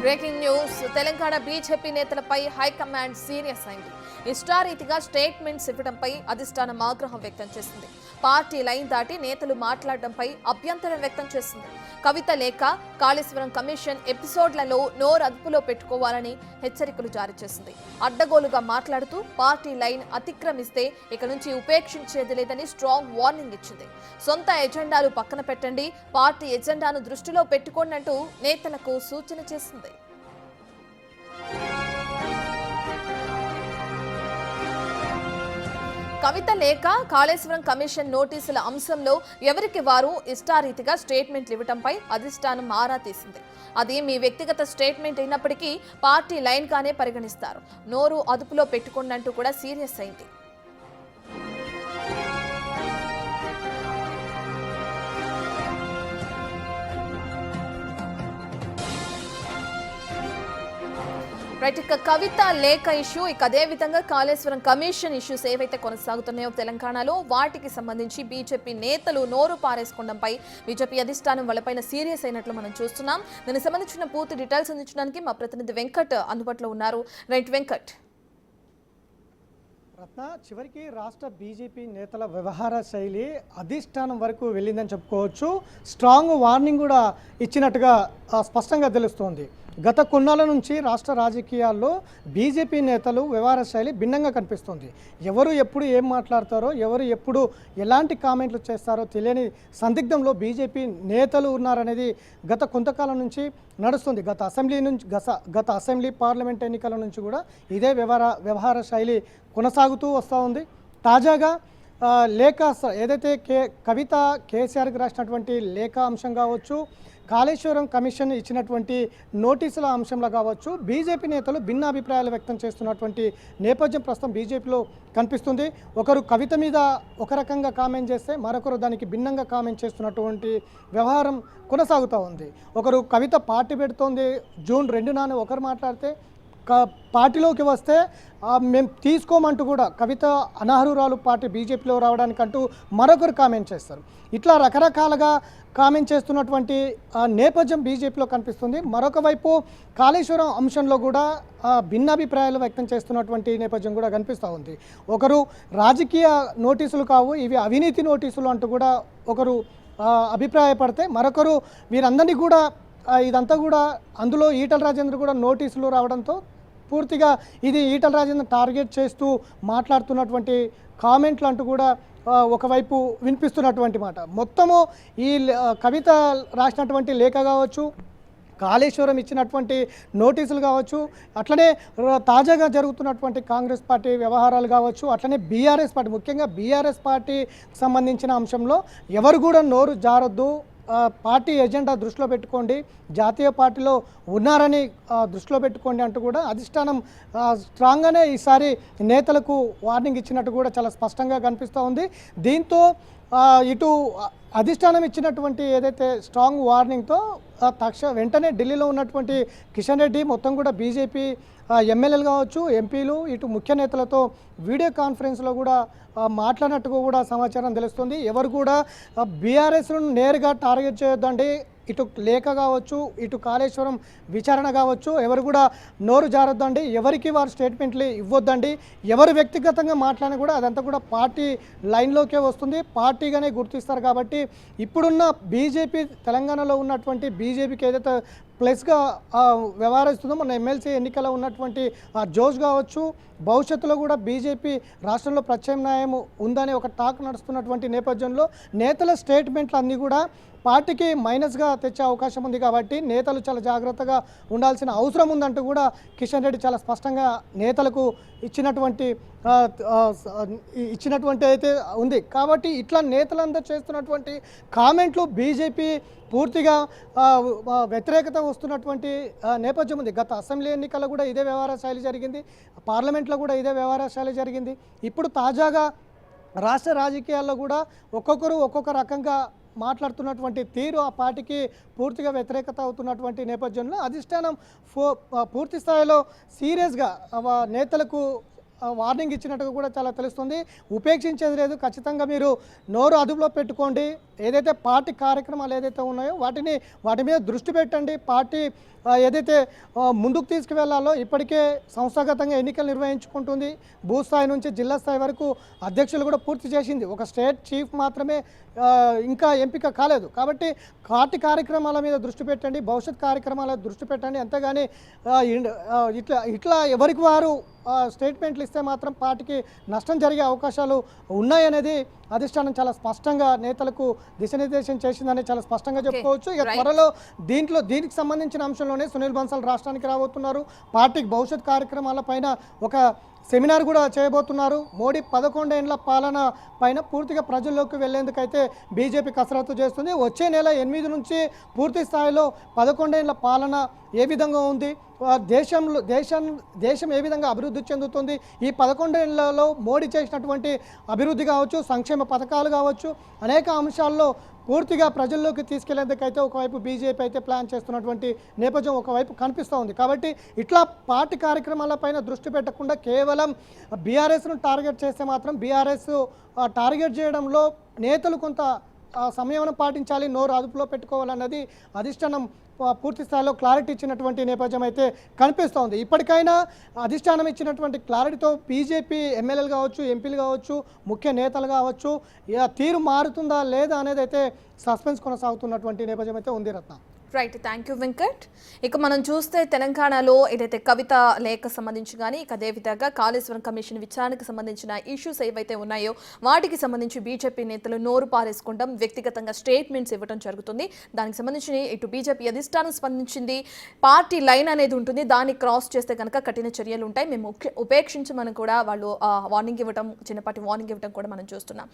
Breaking news Telangana BJP నేతలపై high command serious అయింది. ఇష్టారీతిగా statements ఇవ్వడంపై అధిష్టానం ఆగ్రహం వ్యక్తం చేసింది. పార్టీ లైన్ దాటి నేతలు మాట్లాడడంపై అభ్యంతరం వ్యక్తం చేసింది. కవిత లేఖ, కాళేశ్వరం కమిషన్ ఎపిసోడ్లలో నోరు అదుపులో పెట్టుకోవాలని హెచ్చరికలు జారీ చేసింది. అడ్డగోలుగా మాట్లాడుతూ పార్టీ లైన్ అతిక్రమిస్తే ఇక నుంచి ఉపేక్షించేది లేదని స్ట్రాంగ్ వార్నింగ్ ఇచ్చింది. సొంత ఎజెండాలు పక్కన పెట్టండి, పార్టీ ఎజెండాను దృష్టిలో పెట్టుకోండి అంటూ నేతలకు సూచన చేసింది. కవిత లేఖ, కాళేశ్వరం కమిషన్ నోటీసుల అంశంలో ఎవరికి వారు ఇష్టారీతిగా స్టేట్మెంట్లు ఇవ్వడంపై అధిష్టానం ఆరా తీసింది. అది మీ వ్యక్తిగత స్టేట్మెంట్ అయినప్పటికీ పార్టీ లైన్ గానే పరిగణిస్తారు. నోరు అదుపులో పెట్టుకోండి అంటూ కూడా సీరియస్ అయింది. కవిత లేఖ ఇష్యూ, అదే విధంగా కాళేశ్వరం కమిషన్ ఇష్యూస్ ఏవైతే కొనసాగుతున్నాయో తెలంగాణలో వాటికి సంబంధించి బీజేపీ నేతలు నోరు పారేసుకోవడంపై బీజేపీ అధిష్టానం వాళ్ళపైన సీరియస్ అయినట్లు మనం చూస్తున్నాం. దీనికి సంబంధించిన పూర్తి డీటెయిల్స్ అందించడానికి మా ప్రతినిధి వెంకట్ అందుబాటులో ఉన్నారు. రైట్ వెంకట్. రత్న, చివరికి రాష్ట్ర బీజేపీ నేతల వ్యవహార శైలి అధిష్టానం వరకు వెళ్ళిందని చెప్పుకోవచ్చు. స్ట్రాంగ్ వార్నింగ్ కూడా ఇచ్చినట్టుగా స్పష్టంగా తెలుస్తోంది. గత కొన్నాళ్ళ నుంచి రాష్ట్ర రాజకీయాల్లో బీజేపీ నేతలు వ్యవహార శైలి భిన్నంగా కనిపిస్తుంది. ఎవరు ఎప్పుడు ఏం మాట్లాడతారో, ఎవరు ఎప్పుడు ఎలాంటి కామెంట్లు చేస్తారో తెలియని సందిగ్ధంలో బీజేపీ నేతలు ఉన్నారనేది గత కొంతకాలం నుంచి నడుస్తుంది. గత అసెంబ్లీ పార్లమెంట్ ఎన్నికల నుంచి కూడా ఇదే వ్యవహార శైలి కొనసాగుతూ వస్తూ ఉంది. తాజాగా లేఖ ఏదైతే కవిత కేసీఆర్కి రాసినటువంటి లేఖ అంశం కావచ్చు, కాళేశ్వరం కమిషన్ ఇచ్చినటువంటి నోటీసుల అంశంలో కావచ్చు, బీజేపీ నేతలు భిన్న అభిప్రాయాలు వ్యక్తం చేస్తున్నటువంటి నేపథ్యం ప్రస్తుతం బీజేపీలో కనిపిస్తుంది. ఒకరు కవిత మీద ఒక రకంగా కామెంట్ చేస్తే మరొకరు దానికి భిన్నంగా కామెంట్ చేస్తున్నటువంటి వ్యవహారం కొనసాగుతూ ఉంది. ఒకరు కవిత పార్టీ పెడుతోంది జూన్ 2న ఒకరు మాట్లాడితే, పార్టీలోకి వస్తే మేము తీసుకోమంటూ కూడా కవిత అనర్హురాలు పార్టీ బీజేపీలో రావడానికంటూ మరొకరు కామెంట్ చేస్తారు. ఇట్లా రకరకాలుగా కామెంట్ చేస్తున్నటువంటి నేపథ్యం బీజేపీలో కనిపిస్తుంది. మరొక వైపు కాళేశ్వరం అంశంలో కూడా భిన్నాభిప్రాయాలు వ్యక్తం చేస్తున్నటువంటి నేపథ్యం కూడా కనిపిస్తూ ఉంది. ఒకరు రాజకీయ నోటీసులు కావు, ఇవి అవినీతి నోటీసులు అంటూ కూడా ఒకరు అభిప్రాయపడితే, మరొకరు వీరందరినీ కూడా ఇదంతా కూడా అందులో ఈటల రాజేంద్ర కూడా నోటీసులు రావడంతో పూర్తిగా ఇది ఈటల రాజేంద్ర టార్గెట్ చేస్తూ మాట్లాడుతున్నటువంటి కామెంట్లు అంటూ కూడా ఒకవైపు వినిపిస్తున్నటువంటి మాట. మొత్తము ఈ కవిత రాసినటువంటి లేఖ కావచ్చు, కాళేశ్వరం ఇచ్చినటువంటి నోటీసులు కావచ్చు, అట్లనే తాజాగా జరుగుతున్నటువంటి కాంగ్రెస్ పార్టీ వ్యవహారాలు కావచ్చు, అట్లనే బీఆర్ఎస్ పార్టీ, ముఖ్యంగా బీఆర్ఎస్ పార్టీ సంబంధించిన అంశంలో ఎవరు కూడా నోరు జారొద్దు, పార్టీ ఎజెండా దృష్టిలో పెట్టుకోండి, జాతీయ పార్టీలో ఉన్నారని దృష్టిలో పెట్టుకోండి అంటూ కూడా అధిష్టానం స్ట్రాంగ్గానే ఈసారి నేతలకు వార్నింగ్ ఇచ్చినట్టు కూడా చాలా స్పష్టంగా కనిపిస్తూ ఉంది. దీంతో ఇటు అధిష్టానం ఇచ్చినటువంటి ఏదైతే స్ట్రాంగ్ వార్నింగ్తో వెంటనే ఢిల్లీలో ఉన్నటువంటి కిషన్ రెడ్డి మొత్తం కూడా బీజేపీ ఎమ్మెల్యేలు కావచ్చు, ఎంపీలు, ఇటు ముఖ్య నేతలతో వీడియో కాన్ఫరెన్స్లో కూడా మాట్లాడినట్టుగా కూడా సమాచారం తెలుస్తుంది. ఎవరు కూడా బీఆర్ఎస్ను నేరుగా టార్గెట్ చేయొద్దండి, ఇటు లేఖ కావచ్చు, ఇటు కాళేశ్వరం విచారణ కావచ్చు, ఎవరు కూడా నోరు జారొద్దండి, ఎవరికి వారు స్టేట్మెంట్లు ఇవ్వొద్దండి, ఎవరు వ్యక్తిగతంగా మాట్లాడినా కూడా అదంతా కూడా పార్టీ లైన్లోకే వస్తుంది, పార్టీగానే గుర్తిస్తారు. కాబట్టి ఇప్పుడున్న బీజేపీ, తెలంగాణలో ఉన్నటువంటి బీజేపీకి ఏదైతే ప్లస్గా వ్యవహరిస్తుందో, మన ఎమ్మెల్సీ ఎన్నికల్లో ఉన్నటువంటి జోష్ కావచ్చు, భవిష్యత్తులో కూడా బీజేపీ రాష్ట్రంలో ప్రత్యామ్నాయం ఉందనే ఒక టాక్ నడుస్తున్నటువంటి నేపథ్యంలో నేతల స్టేట్మెంట్లు అన్నీ కూడా పార్టీకి మైనస్గా తెచ్చే అవకాశం ఉంది. కాబట్టి నేతలు చాలా జాగ్రత్తగా ఉండాల్సిన అవసరం ఉందంటూ కూడా కిషన్ రెడ్డి చాలా స్పష్టంగా నేతలకు ఇచ్చినటువంటి అయితే ఉంది. కాబట్టి ఇట్లా నేతలందరూ చేస్తున్నటువంటి కామెంట్లు బీజేపీ పూర్తిగా వ్యతిరేకత వస్తున్నటువంటి నేపథ్యం ఉంది. గత అసెంబ్లీ ఎన్నికల్లో కూడా ఇదే వ్యవహార శైలి జరిగింది, పార్లమెంట్లో కూడా ఇదే వ్యవహార శైలి జరిగింది. ఇప్పుడు తాజాగా రాష్ట్ర రాజకీయాల్లో కూడా ఒక్కొక్కరు ఒక్కొక్క రకంగా మాట్లాడుతున్నటువంటి తీరు ఆ పార్టీకి పూర్తిగా వ్యతిరేకత అవుతున్నటువంటి నేపథ్యంలో అధిష్టానం పూర్తి స్థాయిలో సీరియస్గా నేతలకు వార్నింగ్ ఇచ్చినట్టుగా కూడా చాలా తెలుస్తుంది. ఉపేక్షించేది లేదు, ఖచ్చితంగా మీరు నోరు అదుపులో పెట్టుకోండి, ఏదైతే పార్టీ కార్యక్రమాలు ఏదైతే ఉన్నాయో వాటి మీద దృష్టి పెట్టండి. పార్టీ ఏదైతే ముందుకు తీసుకువెళ్లాలో ఇప్పటికే సంస్థాగతంగా ఎన్నికలు నిర్వహించుకుంటుంది. భూస్థాయి నుంచి జిల్లా స్థాయి వరకు అధ్యక్షులు కూడా పూర్తి చేసింది. ఒక స్టేట్ చీఫ్ మాత్రమే ఇంకా ఎంపిక కాలేదు. కాబట్టి పార్టీ కార్యక్రమాల మీద దృష్టి పెట్టండి, భవిష్యత్ కార్యక్రమాల దృష్టి పెట్టండి. అంతేగాని ఇట్లా ఎవరికి వారు స్టేట్మెంట్లు ఇస్తే మాత్రం పార్టీకి నష్టం జరిగే అవకాశాలు ఉన్నాయనేది అధిష్టానం చాలా స్పష్టంగా నేతలకు దిశానిర్దేశం చేసిందని చాలా స్పష్టంగా చెప్పుకోవచ్చు. ఇక త్వరలో దీనికి సంబంధించిన అంశంలోనే సునీల్ బన్సాల్ రాష్ట్రానికి రాబోతున్నారు. పార్టీకి భవిష్యత్ కార్యక్రమాలపైన ఒక సెమినార్ కూడా చేయబోతున్నారు. మోడీ 11 ఏళ్ల పాలన పైన పూర్తిగా ప్రజల్లోకి వెళ్లేందుకైతే బీజేపీ కసరత్తు చేస్తుంది. వచ్చే నెల 8 నుంచి పూర్తి స్థాయిలో 11 ఏళ్ల పాలన ఏ విధంగా ఉంది, దేశం ఏ విధంగా అభివృద్ధి చెందుతుంది, ఈ 11 ఏళ్లలో మోడీ చేసినటువంటి అభివృద్ధి కావచ్చు, సంక్షేమ పథకాలు కావచ్చు, అనేక అంశాల్లో పూర్తిగా ప్రజల్లోకి తీసుకెళ్లేందుకైతే ఒకవైపు బీజేపీ అయితే ప్లాన్ చేస్తున్నటువంటి నేపథ్యం ఒకవైపు కనిపిస్తూ ఉంది. కాబట్టి ఇట్లా పార్టీ కార్యక్రమాలపైన దృష్టి పెట్టకుండా కేవలం బీఆర్ఎస్ను టార్గెట్ చేస్తే మాత్రం బీఆర్ఎస్ టార్గెట్ చేయడంలో నేతలు కొంత సంయమనం పాటించాలి, నోరు అదుపులో పెట్టుకోవాలన్నది అధిష్టానం పూర్తి స్థాయిలో క్లారిటీ ఇచ్చినటువంటి నేపథ్యం అయితే కనిపిస్తోంది. ఇప్పటికైనా అధిష్టానం ఇచ్చినటువంటి క్లారిటీతో బీజేపీ ఎమ్మెల్యేలు కావచ్చు, ఎంపీలు కావచ్చు, ముఖ్య నేతలు కావచ్చు, తీరు మారుతుందా లేదా అనేది అయితే సస్పెన్స్ కొనసాగుతున్నటువంటి నేపథ్యం అయితే ఉంది. రత్న రైట్, థ్యాంక్ యూ వెంకట్. ఇక మనం చూస్తే తెలంగాణలో ఏదైతే కవిత లేఖ సంబంధించి కానీ ఇక అదేవిధంగా కాళేశ్వరం కమిషన్ విచారణకు సంబంధించిన ఇష్యూస్ ఏవైతే ఉన్నాయో వాటికి సంబంధించి బీజేపీ నేతలు నోరు పారేసుకోవడం, వ్యక్తిగతంగా స్టేట్మెంట్స్ ఇవ్వడం జరుగుతుంది. దానికి సంబంధించి ఇటు బీజేపీ అధిష్టానం స్పందించింది. పార్టీ లైన్ అనేది ఉంటుంది, దాన్ని క్రాస్ చేస్తే కనుక కఠిన చర్యలు ఉంటాయి, మేము ఉపేక్షించమని కూడా వాళ్ళు వార్నింగ్ ఇవ్వడం, చిన్నపాటి వార్నింగ్ ఇవ్వడం కూడా మనం చూస్తున్నాం.